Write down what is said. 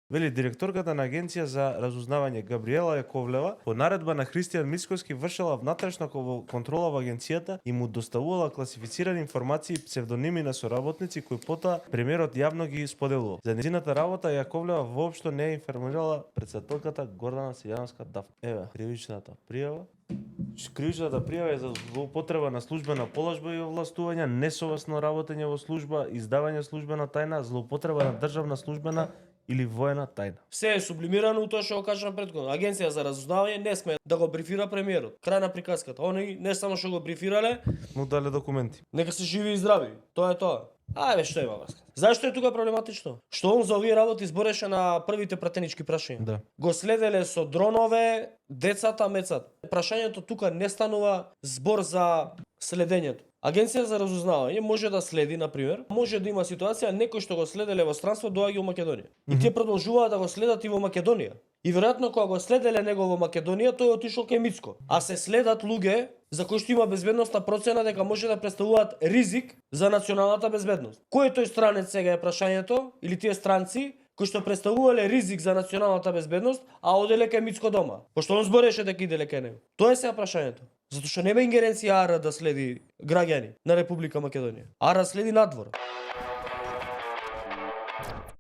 Вели директорката на агенција за разузнавање Габриела Јаковлева по наредба на Христијан Мицковски вршела внатрешна контрола во агенцијата и му доставувала класифицирани информации и псевдоними на соработници кои потоа премиерот јавно ги споделувал. За нејзината работа Јаковлева воопшто не е информирала претседателката Гордана Силјановска Даф. Еве кривичната пријава. Кривичната пријава е за злоупотреба на службена положба и овластување, несовесно работење во служба, издавање службена тајна, злоупотреба на државна службена или воена тајна. Се е сублимирано у тоа што го кажам претходно. Агенција за разузнавање не сме да го брифира премиерот. Крај на приказката. Они не само што го брифирале, му дале документи. Нека се живи и здрави. Тоа е тоа. Ајде што има врска. Зашто е тука проблематично? Што он за овие работи збореше на првите пратенички прашања. Да. Го следеле со дронове, децата мецат. Прашањето тука не станува збор за следењето. Агенција за разузнавање може да следи, на пример, може да има ситуација некој што го следеле во странство доаѓа во Македонија. И тие продолжуваат да го следат и во Македонија. И веројатно кога го следеле него во Македонија, тој отишол кај Мицко. А се следат луѓе за кои што има безбедностна процена дека може да представуваат ризик за националната безбедност. Кој е тој странец сега е прашањето, или тие странци кои што представувале ризик за националната безбедност, а оделе кај Мицко дома? Пошто он збореше дека иделе кај него. Тоа е сега прашањето. Затоа што нема ингеренција АР да следи граѓани на Република Македонија. АР следи надвор.